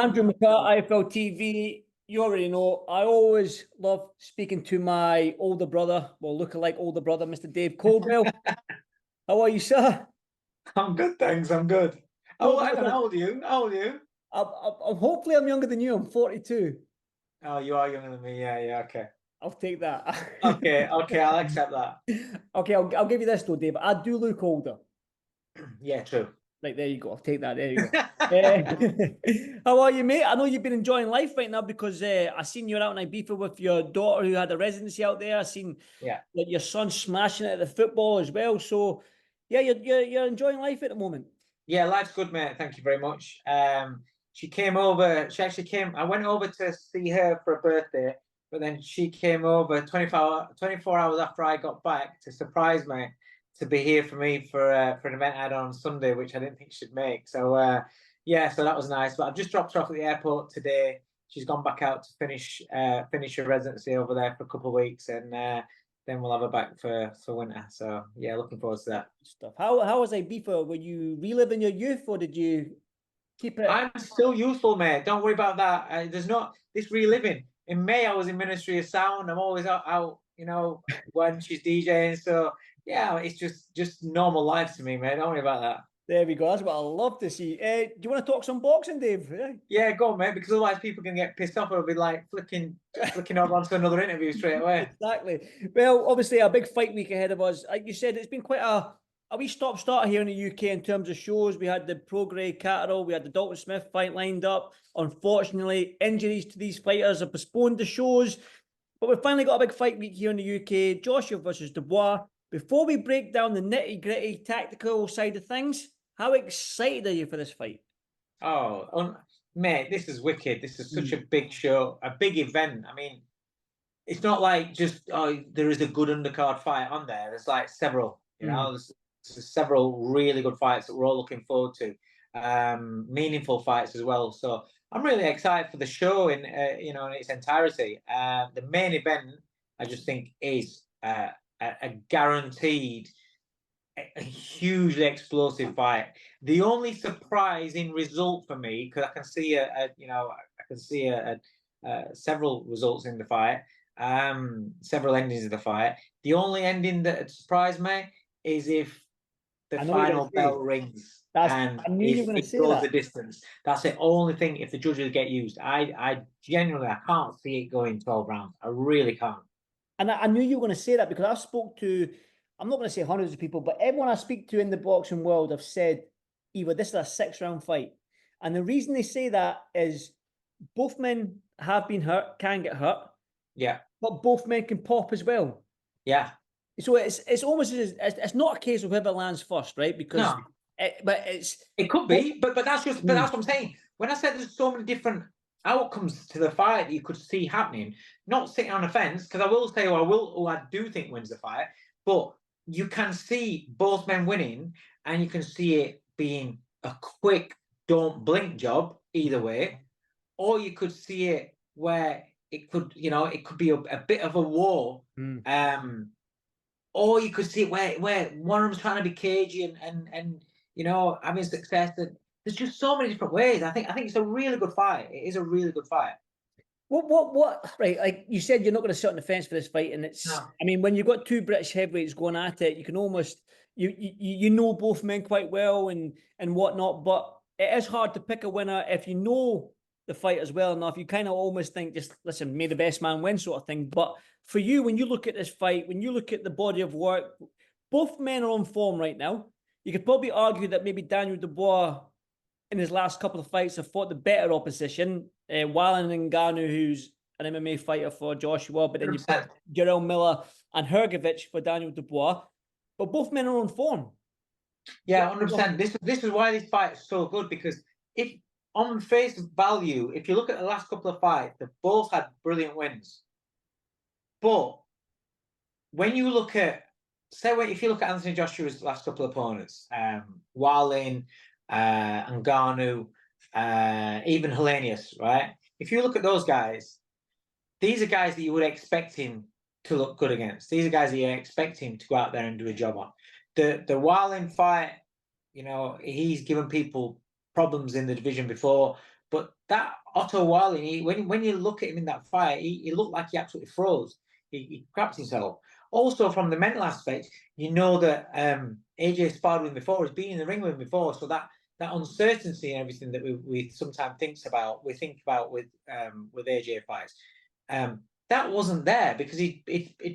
Andrew McCart, IFLTV. You already know, I always love speaking to my older brother, well, lookalike older brother, Mr. Dave Coldwell. How are you, sir? I'm good, thanks. I'm good. Oh, hang on. How old are you? How old are you? Hopefully I'm younger than you. I'm 42. Oh, you are younger than me. Yeah. Okay. I'll take that. Okay. I'll accept that. Okay, I'll give you this though, Dave. I do look older. Yeah, true. Right, there you go. I'll take that. There you go. How are you, mate? I know you've been enjoying life right now because I seen you out in Ibiza with your daughter who had a residency out there. I seen that your son smashing it at the football as well. So, yeah, you're enjoying life at the moment. Yeah, life's good, mate. Thank you very much. She came over. She actually came. I went over to see her for a birthday, but then she came over 24 hours after I got back to surprise me, to be here for me for an event I had on Sunday, which I didn't think she'd make. So yeah, so that was nice. But I've just dropped her off at the airport today. She's gone back out to finish her residency over there for a couple of weeks, and then we'll have her back for winter. So yeah, looking forward to that stuff. How was Ibiza? Were you reliving your youth, or did you keep it? I'm still youthful, mate. Don't worry about that. There's not this reliving. In May, I was in Ministry of Sound. I'm always out, when she's DJing. So yeah, it's just normal life to me, mate. Don't worry about that. There we go. That's what I love to see. Do you want to talk some boxing, Dave? Yeah, go on, mate. Because otherwise, people can get pissed off. It'll be like flicking over onto another interview straight away. Exactly. Well, obviously, a big fight week ahead of us. Like you said, it's been quite a wee stop-start here in the UK in terms of shows. We had the Prograis Catterall, we had the Dalton Smith fight lined up. Unfortunately, injuries to these fighters have postponed the shows. But we've finally got a big fight week here in the UK. Joshua versus Dubois. Before we break down the nitty-gritty tactical side of things, how excited are you for this fight? Oh, mate, this is wicked. This is such a big show, a big event. I mean, it's not like just, there is a good undercard fight on there. There's like several, there's several really good fights that we're all looking forward to. Meaningful fights as well. So I'm really excited for the show in its entirety. The main event, I just think, is a guaranteed, a hugely explosive fight. The only surprising result for me, because I can see several results in the fight, several endings of the fight. The only ending that surprised me is if the final bell rings and it goes the distance. That's the only thing. If the judges get used, I genuinely can't see it going 12 rounds. I really can't. And I knew you were going to say that because I've spoke to, I'm not going to say hundreds of people, but everyone I speak to in the boxing world have said either this is a 6-round fight. And the reason they say that is both men have been hurt, can get hurt. Yeah. But both men can pop as well. Yeah. So it's almost it's not a case of whoever lands first, right? Because it could be, but that's what I'm saying. When I said there's so many different outcomes to the fight that you could see happening, not sitting on the fence, because I will say who I do think wins the fight, but you can see both men winning, and you can see it being a quick, don't blink job either way, or you could see it where it could be a bit of a war. Or you could see it where one of them's trying to be cagey and having success. And there's just so many different ways. I think it's a really good fight. It is a really good fight. What? Right, like you said, you're not going to sit on the fence for this fight, and it's. No. I mean, when you've got two British heavyweights going at it, you can almost you know both men quite well and whatnot. But it is hard to pick a winner if you know the fighters well enough. You kind of almost think, just listen, may the best man win, sort of thing. But for you, when you look at this fight, when you look at the body of work, both men are on form right now. You could probably argue that maybe Daniel Dubois, in his last couple of fights, have fought the better opposition. Wallen Ngannou, who's an MMA fighter for Joshua, but then you've got Jarrell Miller and Hrgovic for Daniel Dubois. But both men are on form. Yeah, 100%. This is why this fight is so good, because if on face value, if you look at the last couple of fights, they've both had brilliant wins. But when you look at, if you look at Anthony Joshua's last couple of opponents, Wallen, Ngannou, even Helenius, right? If you look at those guys, these are guys that you would expect him to look good against. These are guys that you expect him to go out there and do a job on. The Wallen fight, he's given people problems in the division before, But that Otto Wallin, when you look at him in that fight, he looked like he absolutely froze. He crapped himself. Also, from the mental aspect, you know that AJ sparred with him before, he's been in the ring with him before, so that uncertainty and everything that we sometimes think about with AJ fights, that wasn't there because he'd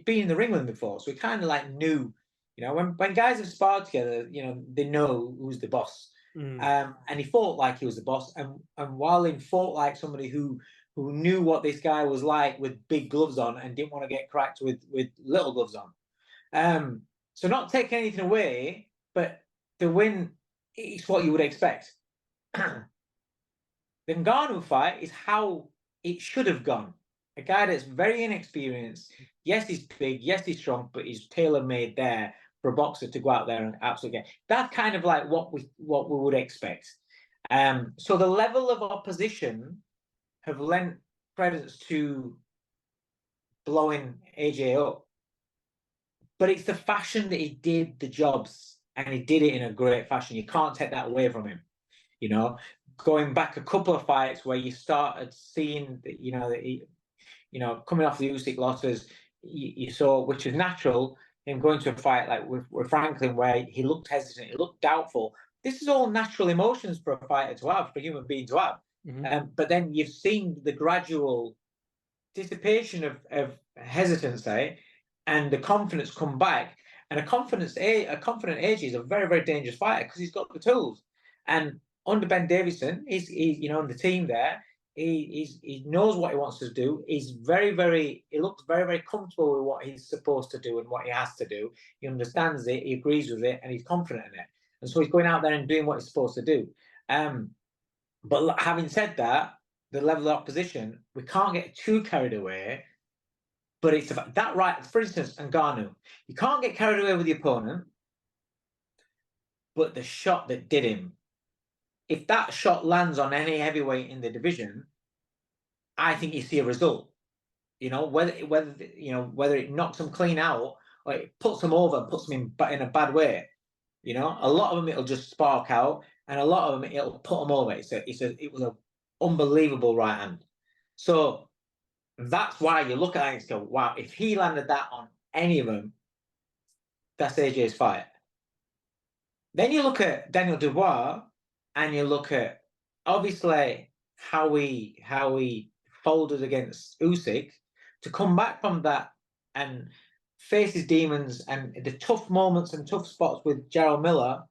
been in the ring with him before, so he kind of like knew, you know, when guys have sparred together, you know, they know who's the boss. And he fought like he was the boss, and Wallin fought like somebody who knew what this guy was like with big gloves on and didn't want to get cracked with little gloves on. So not taking anything away, but the win is what you would expect. The Ngannou fight is how it should have gone. A guy that's very inexperienced. Yes, he's big. Yes, he's strong, but he's tailor-made there for a boxer to go out there and absolutely get. That's kind of like what we would expect. So the level of opposition have lent credence to blowing AJ up, but it's the fashion that he did the jobs, and he did it in a great fashion. You can't take that away from him. You know, going back a couple of fights where you started seeing that, you know, that he, you know, coming off the Usyk losses, you saw, which is natural, him going to a fight like with Franklin, where he looked hesitant, he looked doubtful. This is all natural emotions for a fighter to have, for a human being to have. But then you've seen the gradual dissipation of hesitancy and the confidence come back. And a confident AJ is a very, very dangerous fighter because he's got the tools. And under Ben Davison, he's you know, on the team there, he knows what he wants to do. He looks very, very comfortable with what he's supposed to do and what he has to do. He understands it, he agrees with it, and he's confident in it. And so he's going out there and doing what he's supposed to do. But having said that, the level of opposition, we can't get too carried away. But it's about that, right? For instance, Ngannou, you can't get carried away with the opponent, but the shot that did him, if that shot lands on any heavyweight in the division, I think you see a result. You know, whether it knocks them clean out or it puts them over, puts them in a bad way. You know, a lot of them it'll just spark out, and a lot of them it'll put them over. It was an unbelievable right hand. So that's why you look at it and go, wow, if he landed that on any of them, that's AJ's fight. Then you look at Daniel Dubois, and you look at obviously how he folded against Usyk, to come back from that and face his demons and the tough moments and tough spots with Jarrell Miller.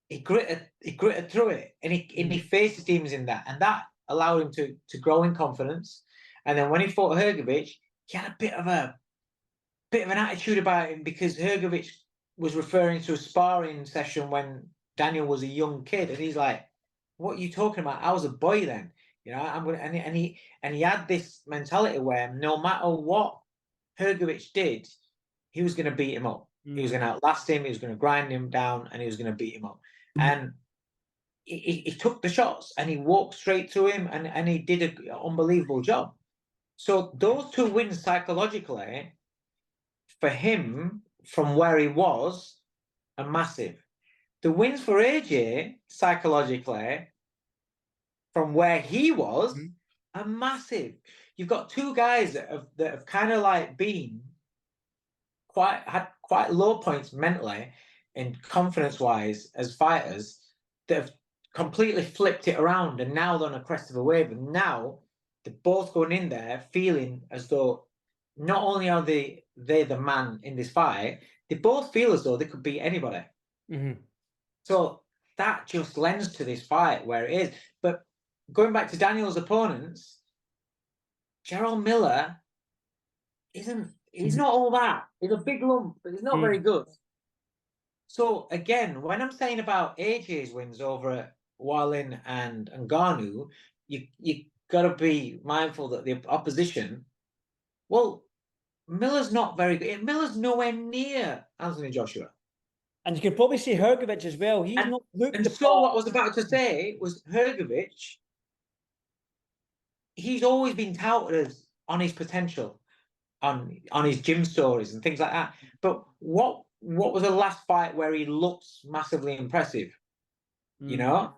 He gritted through it, and he faced his demons in that, and that allowed him to grow in confidence. And then when he fought Hrgović, he had a bit of an attitude about him, because Hrgović was referring to a sparring session when Daniel was a young kid, and he's like, "What are you talking about? I was a boy then, you know." And he had this mentality where no matter what Hrgović did, he was going to beat him up. He was going to outlast him. He was going to grind him down, and he was going to beat him up. And he took the shots, and he walked straight to him, and he did an unbelievable job. So those two wins psychologically for him from where he was are massive. The wins for AJ psychologically from where he was are massive. You've got two guys that have kind of like been had quite low points mentally and confidence-wise as fighters, that have completely flipped it around, and now they're on a crest of a wave. And now they're both going in there feeling as though not only are they the man in this fight, they both feel as though they could beat anybody. So that just lends to this fight where it is. But going back to Daniel's opponents, Jarrell Miller he's not all that. He's a big lump, but he's not very good. So again, when I'm saying about AJ's wins over Wallin and Ngannou, you got to be mindful that the opposition, well, Miller's not very good. Miller's nowhere near Anthony Joshua. And you could probably say Hrgović as well. He's not looked. And so what I was about to say was Hrgović, he's always been touted as on his potential, on his gym stories and things like that. But what was the last fight where he looks massively impressive? You know?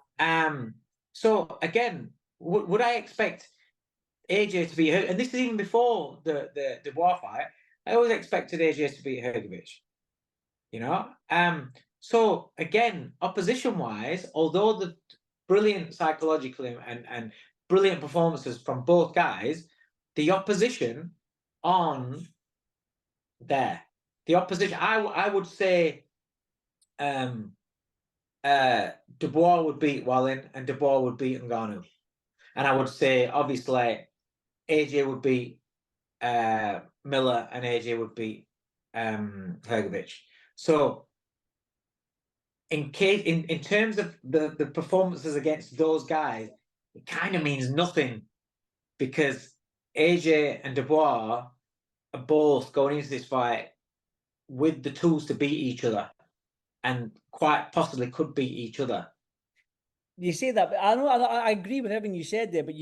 So again, would I expect AJ to beat her? And this is even before the Dubois fight. I always expected AJ to beat Hrgović. You know, so again, opposition-wise, although the brilliant psychologically and brilliant performances from both guys, the opposition on there, the opposition, I would say, Dubois would beat Wallin and Dubois would beat Ngannou, and I would say obviously AJ would beat Miller and AJ would beat Hrgović. So in terms of the performances against those guys, it kind of means nothing, because AJ and Dubois are both going into this fight with the tools to beat each other, and quite possibly could beat each other. You say that, but I agree with everything you said there. But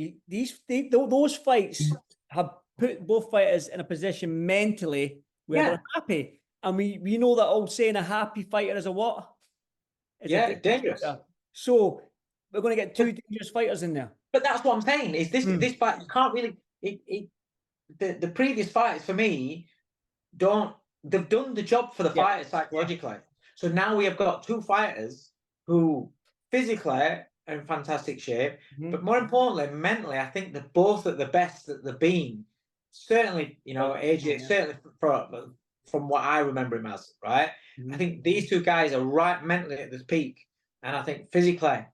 those fights have put both fighters in a position mentally where they're happy, and we know that old saying, a happy fighter is a what? It's dangerous. Fighter. So we're going to get two dangerous fighters in there. But that's what I'm saying. Is this fight? You can't really. The previous fights for me they've done the job for the fighters psychologically. So now we have got two fighters who physically are in fantastic shape, but more importantly, mentally, I think they're both at the best that they've been. Certainly, you know, AJ, certainly from what I remember him as, right? I think these two guys are right mentally at the peak, and I think physically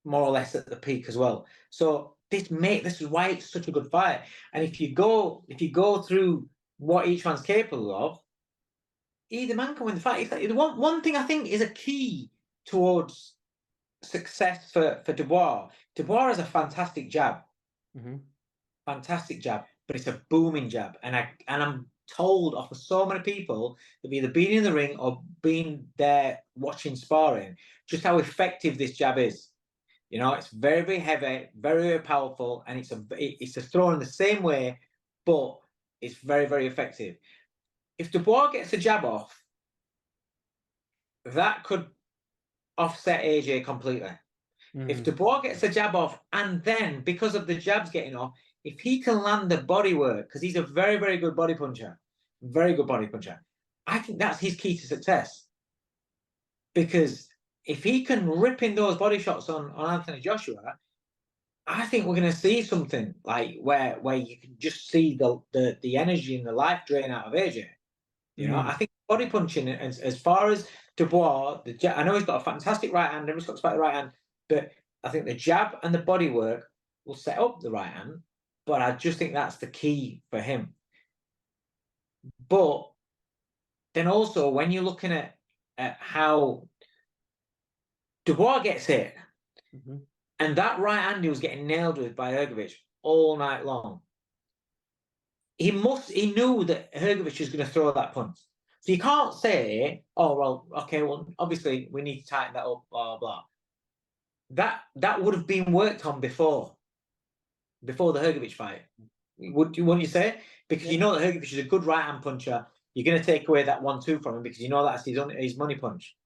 more or less at the peak as well. So this is why it's such a good fight. And if you go through what each one's capable of, either man can win the fight. One thing I think is a key towards success for Dubois. Dubois has a fantastic jab, fantastic jab, but it's a booming jab. And I'm told off of so many people that have either been in the ring or been there watching sparring just how effective this jab is. You know, it's very, very heavy, very, very powerful, and it's a throw in the same way, but it's very, very effective. If Dubois gets a jab off, that could offset AJ completely. If Dubois gets a jab off, and then because of the jabs getting off, if he can land the body work, because he's a very, very good body puncher, I think that's his key to success. Because if he can rip in those body shots on Anthony Joshua, I think we're going to see something like where you can just see the energy and the life drain out of AJ. You know, I think body punching, as far as Dubois, I know he's got a fantastic right hand, everyone's got to fight the right hand, but I think the jab and the body work will set up the right hand, but I just think that's the key for him. But then also, when you're looking at how Dubois gets hit, and that right hand he was getting nailed with by Hrgović all night long, he knew that Hrgović was going to throw that punch. So you can't say, oh, well, okay, well, obviously we need to tighten that up, blah, blah. That would have been worked on before the Hrgović fight. Wouldn't you say? Because you know that Hrgović is a good right-hand puncher. You're going to take away that 1-2 from him because you know that's his money punch.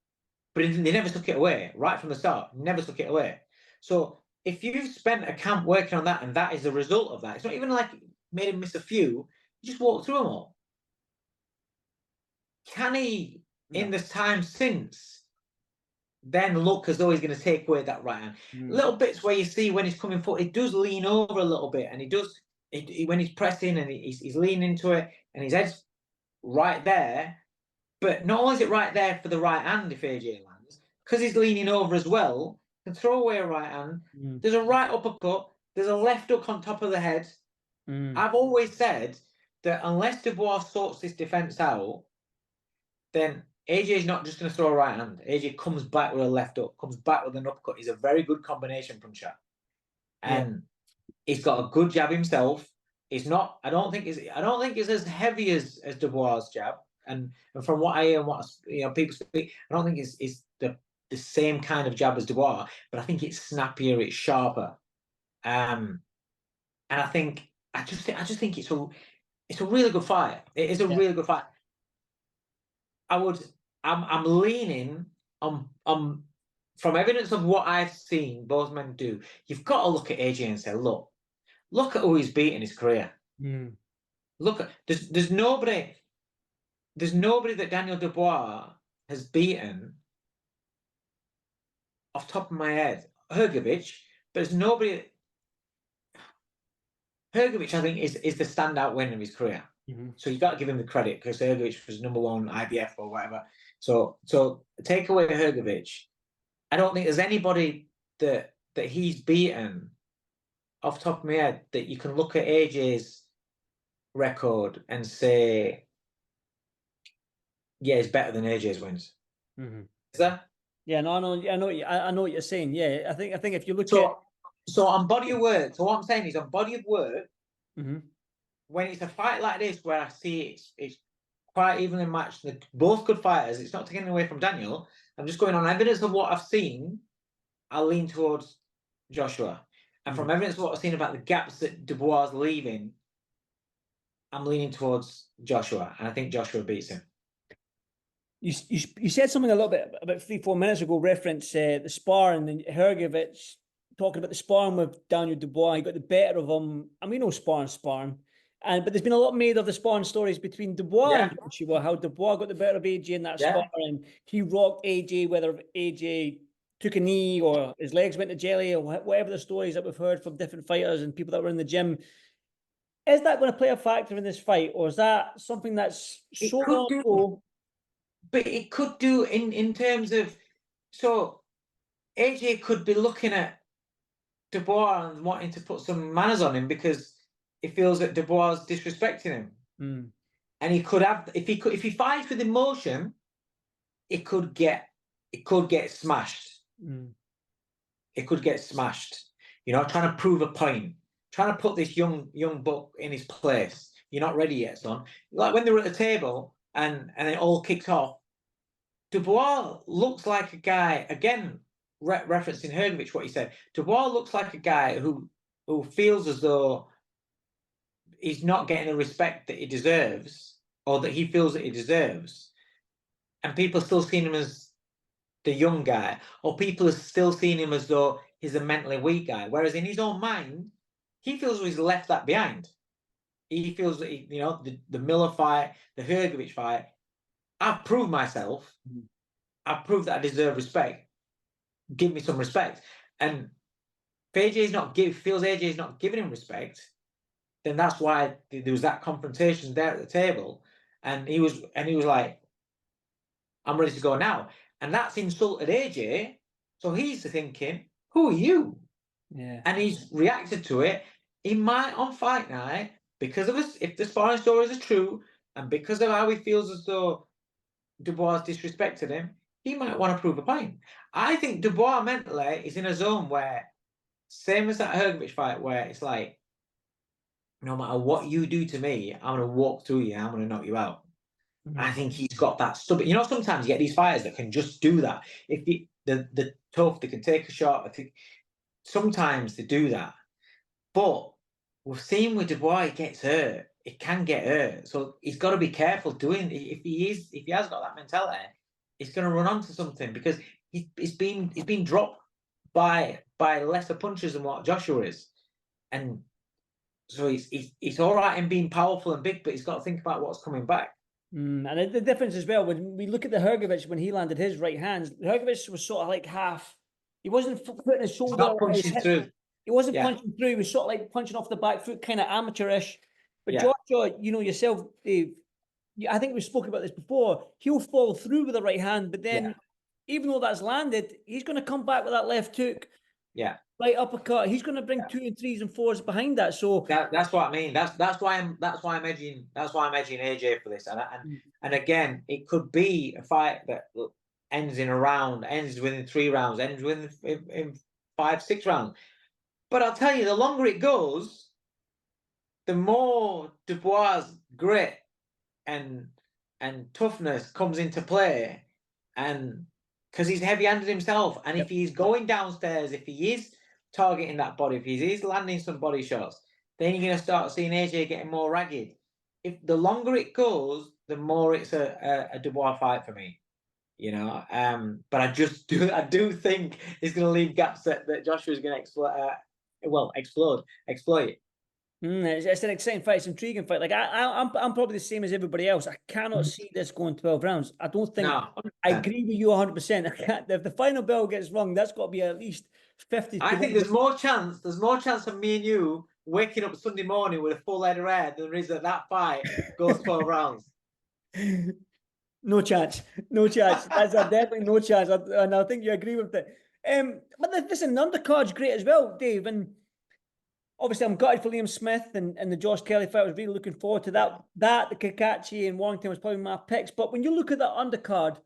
But they never took it away, right from the start. Never took it away. So if you've spent a camp working on that, and that is the result of that, it's not even like made him miss a few, you just walk through them all. Can he, in the time since, then look as though he's going to take away that right hand? Little bits where you see when he's coming forward, he does lean over a little bit, and he does, when he's pressing and he's leaning into it, and his head's right there. But not only is it right there for the right hand if AJ lands, because he's leaning over as well, can throw away a right hand. There's a right uppercut. There's a left hook on top of the head. I've always said that unless Dubois sorts this defense out, then AJ's not just going to throw a right hand. AJ comes back with a left hook, comes back with an uppercut. He's a very good combination puncher. And he's got a good jab himself. It's not, I don't think it's as heavy as Dubois' jab. And from what I hear and what people speak, I don't think it's the same kind of jab as Dubois, but I think it's snappier, it's sharper. And I just think it's a really good fight. It is a really good fight. I'm leaning on from evidence of what I've seen both men do, you've got to look at AJ and say, look at who he's beat in his career. Look at there's nobody that Daniel Dubois has beaten off the top of my head. Hrgovic, but there's nobody. Hrgovic, I think, is the standout win of his career. So you've got to give him the credit because Hrgovic was #1 IBF or whatever. So take away Hrgovic. I don't think there's anybody that he's beaten off the top of my head that you can look at AJ's record and say, yeah, it's better than AJ's wins. Is that? Yeah, no, I know what you're saying. Yeah, I think if you look so on body of work, so what I'm saying is on body of work, when it's a fight like this where I see it's quite evenly matched, they're both good fighters, it's not taking away from Daniel. I'm just going on evidence of what I've seen. I'll lean towards Joshua, and from evidence of what I've seen about the gaps that Dubois is leaving, I'm leaning towards Joshua, and I think Joshua beats him. You said something a little bit about 3-4 minutes ago, reference the sparring, and Hrgovic talking about the sparring with Daniel Dubois. He got the better of him, and we know sparring. But there's been a lot made of the sparring stories between Dubois and Joshua, how Dubois got the better of AJ in that sparring. He rocked AJ, whether AJ took a knee or his legs went to jelly or whatever the stories that we've heard from different fighters and people that were in the gym. Is that going to play a factor in this fight, or is that something that's so long? But it could do in terms of, so AJ could be looking at Dubois and wanting to put some manners on him because he feels that Dubois is disrespecting him. And he could have, if he fights with emotion, it could get smashed. It could get smashed. You know, trying to prove a point, trying to put this young buck in his place. You're not ready yet, son. Like when they were at the table and it all kicked off, Dubois looks like a guy, again, referencing Hrgovic, what he said, Dubois looks like a guy who feels as though he's not getting the respect that he deserves, or that he feels that he deserves. And people are still seeing him as the young guy, or people are still seeing him as though he's a mentally weak guy. Whereas in his own mind, he feels he's left that behind. He feels that, the Miller fight, the Hrgovic fight, I've proved myself. I've proved that I deserve respect. Give me some respect. And if feels AJ is not giving him respect, then that's why there was that confrontation there at the table. And he was like, I'm ready to go now. And that's insulted AJ. So he's thinking, who are you? Yeah. And he's reacted to it. He might on fight night, because of us, if the sparring stories are true, and because of how he feels as though Dubois disrespected him, he might want to prove a point. I think Dubois mentally is in a zone where, same as that Hrgovic fight, where it's like, no matter what you do to me, I'm going to walk through you and I'm going to knock you out. I think he's got that stubborn. You know, sometimes you get these fighters that can just do that. If the tough, they can take a shot. I think sometimes they do that. But we've seen with Dubois, he gets hurt. It can get hurt. So he's got to be careful doing. If he has got that mentality, he's going to run onto something, because he's been dropped by lesser punches than what Joshua is, and so he's all right in being powerful and big, but he's got to think about what's coming back. And the difference as well, when we look at the Hrgovic, when he landed his right hands, Hrgovic was sort of like half. He wasn't putting his shoulder. Not punching through. He wasn't punching through. He was sort of like punching off the back foot, kind of amateurish. But Joshua, you know yourself, Dave, I think we've spoken about this before. He'll fall through with the right hand, but then even though that's landed, he's going to come back with that left hook. Yeah. Right uppercut. He's going to bring 2 and 3s and 4s behind that. So that's what I mean. That's why I'm edging AJ for this. And again, it could be a fight that ends in a round, ends within 3 rounds, ends within 5-6 rounds. But I'll tell you, the longer it goes, the more Dubois' grit and toughness comes into play, and because he's heavy-handed himself, and if he's going downstairs, if he is targeting that body, if he is landing some body shots, then you're going to start seeing AJ getting more ragged. If the longer it goes, the more it's a Dubois fight for me. you know. But I do think it's going to leave gaps that Joshua's going to exploit. It's an exciting fight. It's an intriguing fight. Like I'm probably the same as everybody else. I cannot see this going 12 rounds. I don't think. No, I 100%. agree with you 100%. If the final bell gets rung, that's got to be at least 50 to I think 1. there's more chance of me and you waking up Sunday morning with a full head of hair than there is that fight goes 12 rounds. No chance. No chance. That's definitely no chance. And I think you agree with it. But listen, the undercard's great as well, Dave. And obviously, I'm gutted for Liam Smith and the Josh Kelly fight. I was really looking forward to that. The Kakachi and Warrington was probably my picks. But when you look at that undercard,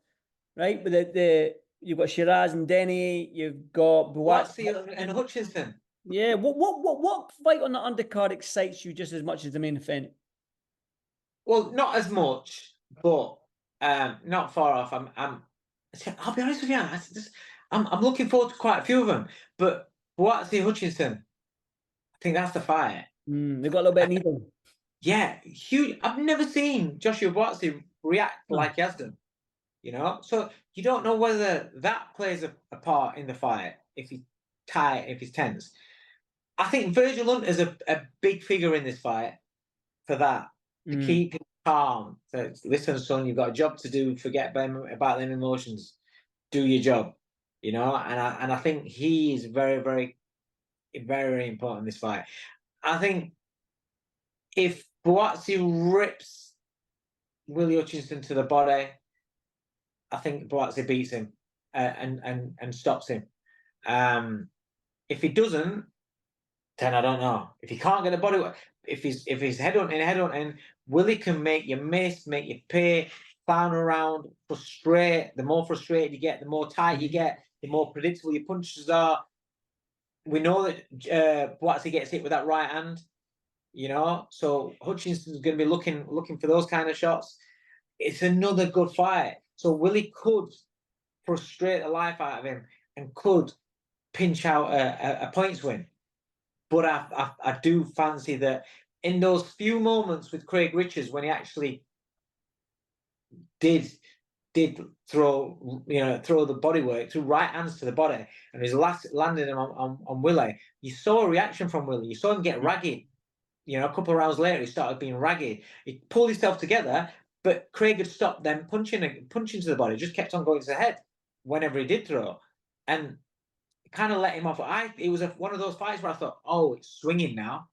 right, with you've got Shiraz and Denny, you've got Buatsi and Hutchinson. Yeah. What fight on the undercard excites you just as much as the main event? Well, not as much, but not far off. I'll be honest with you. I'm looking forward to quite a few of them. But Buatsi Hutchinson, I think that's the fight. They've got a little bit of needle. Yeah, huge. I've never seen Joshua Buatsi react like he has done. You know, so you don't know whether that plays a part in the fight if he's tight, if he's tense. I think Virgil Hunter's a big figure in this fight for that. To keep him calm. So listen, son, you've got a job to do. Forget about them emotions. Do your job. You know, and I think he is very, very, very, very important in this fight. I think if Buatsi rips Willie Hutchinson to the body, I think Buatsi beats him and stops him. If he doesn't, then I don't know. If he can't get the body, if he's headhunting, Willie can make you miss, make you pay, clown around, frustrate. The more frustrated you get, the more tight you get, the more predictable your punches are. We know that Buatsi gets hit with that right hand, you know. So Hutchinson's going to be looking for those kind of shots. It's another good fight. So Willie could frustrate the life out of him and could pinch out a points win. But I do fancy that in those few moments with Craig Richards when he actually did throw the bodywork, threw right hands to the body, and his last landing him on Willie, you saw a reaction from Willie. You saw him get ragged. You know, a couple of rounds later, he started being ragged. He pulled himself together, but Craig had stopped them punching to the body, just kept on going to the head whenever he did throw. And kind of let him off. It was one of those fights where I thought, oh, it's swinging now,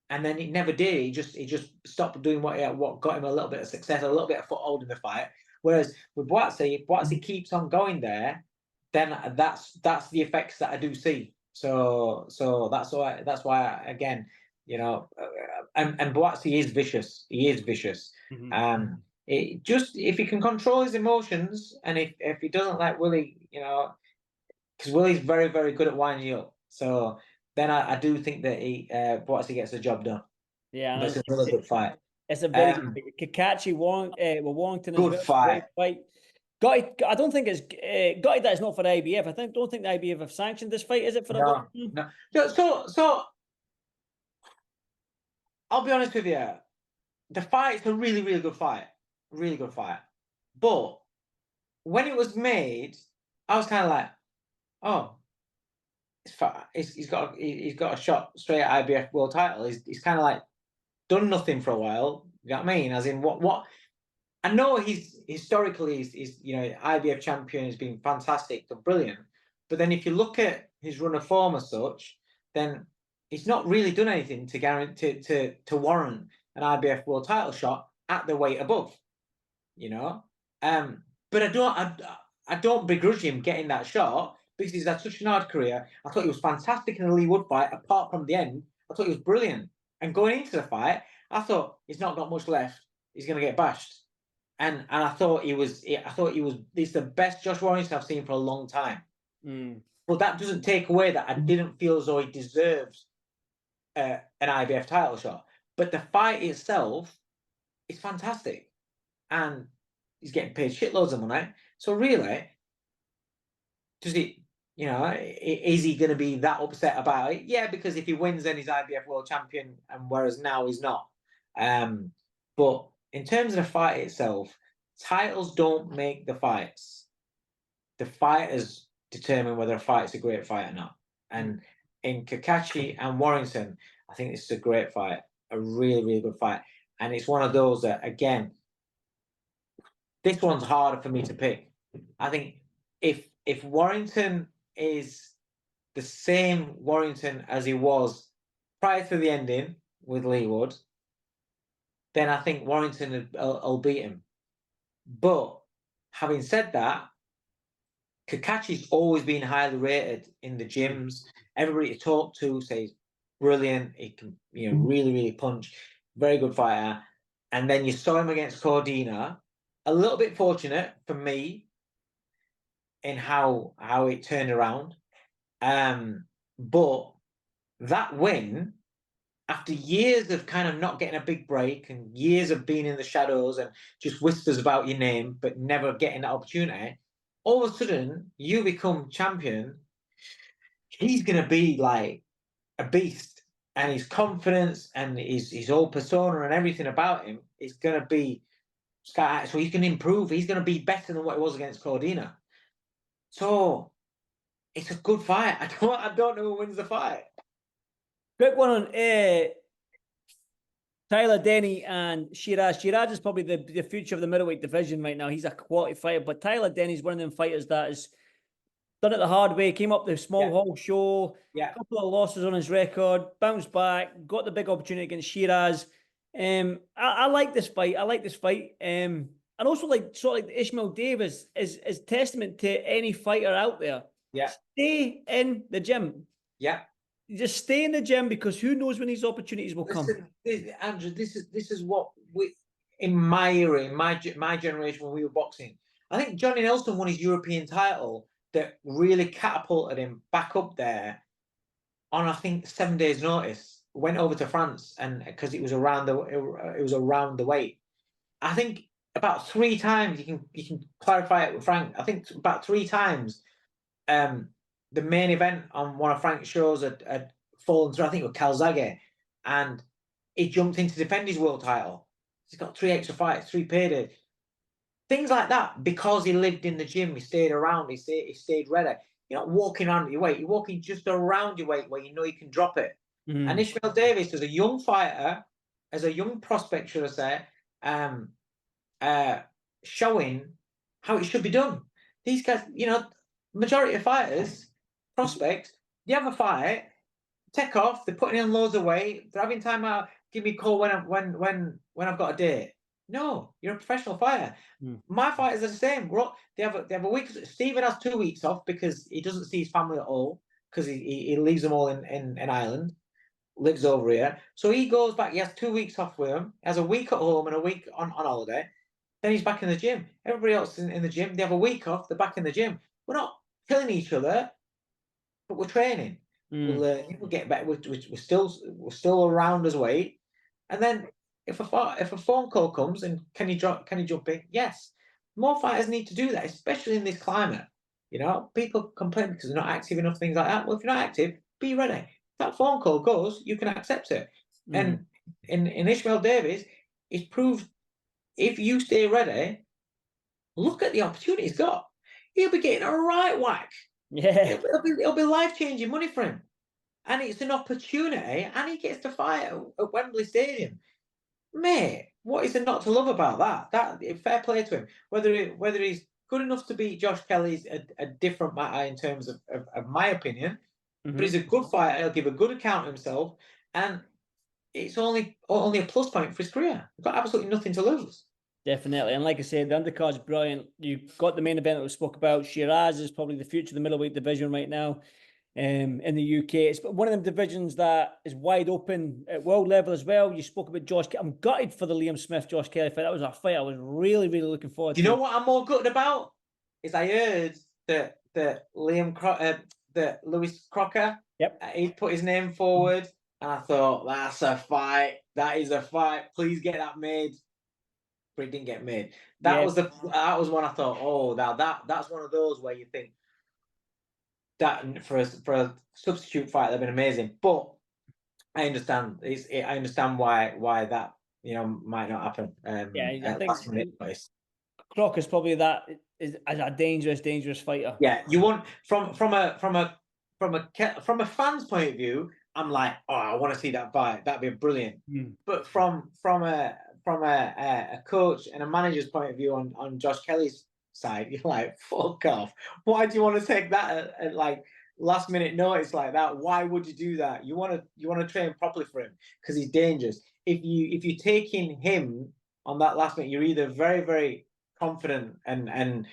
and then it never did. He just stopped doing what got him a little bit of success, a little bit of foothold in the fight. Whereas with Buatsi, if Buatsi keeps on going there, then that's the effects that I do see. So that's why again, you know, and Buatsi is vicious. He is vicious. It just if he can control his emotions, and if he doesn't let Willie, you know. Because Willie's very, very good at winding you up. So then I do think that Buatsi gets the job done. Yeah, but it's another good fight. It's a very good fight. Kakachi Warrington good fight. I don't think it's gutted that it's not for the IBF. Don't think the IBF have sanctioned this fight. Is it for the No. So I'll be honest with you. The fight's a really, really good fight. Really good fight. But when it was made, I was kind of like, oh, he's got a shot straight at IBF World title. He's kind of like done nothing for a while. You know what I mean? As in what? I know he's historically he's you know IBF champion. Has been fantastic and brilliant. But then if you look at his run of form as such, then he's not really done anything to guarantee to warrant an IBF World title shot at the weight above. You know, but I don't begrudge him getting that shot. Because he's had such an hard career. I thought he was fantastic in the Lee Wood fight, apart from the end. I thought he was brilliant. And going into the fight, I thought he's not got much left. He's going to get bashed. And I thought he was. It's the best Josh Warrington I've seen for a long time. But that doesn't take away that I didn't feel as though he deserved an IBF title shot. But the fight itself is fantastic, and he's getting paid shitloads of money. So really, does it? You know, is he going to be that upset about it? Yeah, because if he wins, then he's IBF World Champion, and whereas now he's not. But in terms of the fight itself, titles don't make the fights. the fighters determine whether a fight is a great fight or not. And in Kakashi and Warrington, I think this is a great fight, a really, really good fight. And it's one of those that, again, this one's harder for me to pick. I think if Warrington is the same Warrington as he was prior to the ending with Lee Wood, then I think Warrington will beat him. But having said that, Kakachi's always been highly rated in the gyms. Everybody to talk to says brilliant. He can, really, really punch. Very good fighter. And then you saw him against Cordina. A little bit fortunate for me in how it turned around. But that win, after years of kind of not getting a big break and years of being in the shadows and just whispers about your name, but never getting that opportunity, all of a sudden you become champion. He's going to be like a beast, and his confidence and his whole persona and everything about him is going to be sky high. So he's going to improve. He's going to be better than what he was against Cordina. So it's a good fight. I don't know who wins the fight. Quick one on Tyler Denny and Shiraz. Shiraz is probably the future of the middleweight division right now. He's a quality fighter, but Tyler Denny's one of them fighters that has done it the hard way, came up the small hall show, a couple of losses on his record, bounced back, got the big opportunity against Shiraz. I like this fight. I like this fight. And also sort of like Ishmael Davis is testament to any fighter out there. Yeah. Stay in the gym. Yeah. Just stay in the gym, because who knows when these opportunities will come. Andrew, this is what we, in my era, in my generation when we were boxing. I think Johnny Nelson won his European title that really catapulted him back up there on, I think, 7 days' notice. Went over to France, and because it was around the weight. I think about 3 times, you can clarify it with Frank. I think about 3 times. The main event on one of Frank's shows had fallen through, I think, with Calzaghe, and he jumped in to defend his world title. He's got 3 extra fights, 3 paydays. Things like that, because he lived in the gym, he stayed around, he stayed ready. You're not walking around your weight, you're walking just around your weight where you know you can drop it. And Ishmael Davis, as a young fighter, as a young prospect, should I say, showing how it should be done. These guys, majority of fighters, prospects, they have a fight, take off, they're putting in loads of weight, they're having time out, give me a call when I've got a date. No, you're a professional fighter. My fighters are the same. They have a week. Stephen has 2 weeks off because he doesn't see his family at all, because he leaves them all in Ireland, lives over here. So he goes back, he has 2 weeks off with them, has a week at home and a week on holiday. Then he's back in the gym. Everybody else is in the gym. They have a week off, they're back in the gym. We're not killing each other, but we're training. We'll get better. We're still around as weight. And then if a phone call comes and can you jump in? Yes. More fighters need to do that, especially in this climate. People complain because they're not active enough, things like that. Well, if you're not active, be ready. If that phone call goes, you can accept it. And in Ishmael Davis, it's proved, if you stay ready, look at the opportunity he's got. He'll be getting a right whack. Yeah. It'll be life-changing money for him. And it's an opportunity, and he gets to fight at Wembley Stadium. Mate, what is there not to love about that? That fair play to him. Whether he's good enough to beat Josh Kelly's a different matter in terms of my opinion. But he's a good fighter. He'll give a good account of himself, and it's only a plus point for his career. He's got absolutely nothing to lose. Definitely. And like I said, the undercard's brilliant. You've got the main event that we spoke about. Shiraz is probably the future of the middleweight division right now in the UK. It's one of them divisions that is wide open at world level as well. You spoke about Josh. I'm gutted for the Liam Smith-Josh Kelly fight. That was a fight I was really, really looking forward to. Do you know what I'm more gutted about? Is I heard that Lewis Crocker, he put his name forward, and I thought, that's a fight. That is a fight. Please get that made. But it didn't get made. That was one I thought, oh, now that's one of those where you think that for a substitute fight that'd been amazing. But I understand. I understand why that might not happen. I think Crocker's probably that is a dangerous fighter. Yeah, you want from a fan's point of view, I'm like, oh, I want to see that fight. That'd be brilliant. But from a coach and a manager's point of view on Josh Kelly's side, you're like, fuck off. Why do you want to take that at like last minute notice like that? Why would you do that? You want to train properly for him because he's dangerous. If you're taking him on that last minute, you're either very, very confident and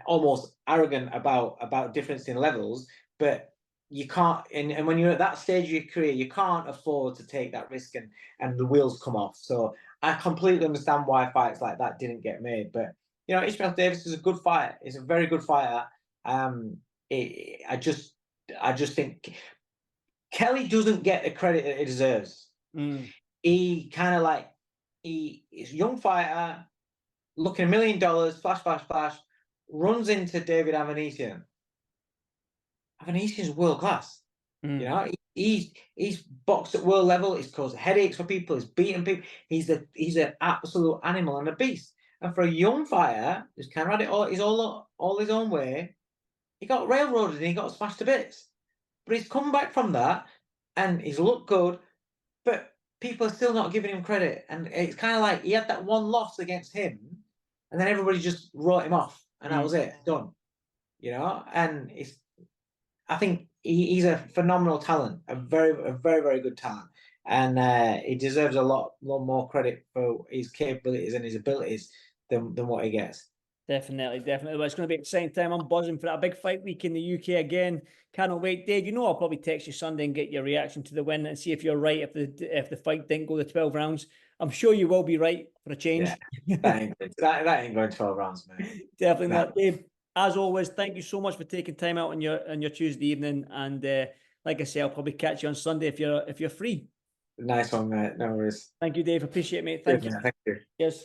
almost arrogant about difference in levels, but you can't, and when you're at that stage of your career, you can't afford to take that risk and the wheels come off. So I completely understand why fights like that didn't get made. But you know, Ishmael Davis is a good fighter. He's a very good fighter. I just think Kelly doesn't get the credit that he deserves. He kind of like he's a young fighter, looking $1 million, flash, runs into David Avanesian. Avanesian's world class. You know, he's boxed at world level. He's caused headaches for people. He's beaten people. He's an absolute animal and a beast. And for a young fighter who's kind of had it all his own way, he got railroaded and he got smashed to bits. But he's come back from that and he's looked good, but people are still not giving him credit. And it's kind of like he had that one loss against him, and then everybody just wrote him off, and that was it, done. You know, and I think he's a phenomenal talent, a very, very good talent, and he deserves a lot more credit for his capabilities and his abilities than what he gets. Definitely. Well, it's going to be exciting time. I'm buzzing for that big fight week in the UK again. Cannot wait. Dave, you know I'll probably text you Sunday and get your reaction to the win and see if you're right if the fight didn't go the 12 rounds. I'm sure you will be right for a change. Yeah, that ain't going 12 rounds, man. Definitely not. Dave, as always, thank you so much for taking time out on your Tuesday evening. And like I say, I'll probably catch you on Sunday if you're free. Nice one, mate. No worries. Thank you, Dave. Appreciate it, mate. Thank you. Thank you. Yes.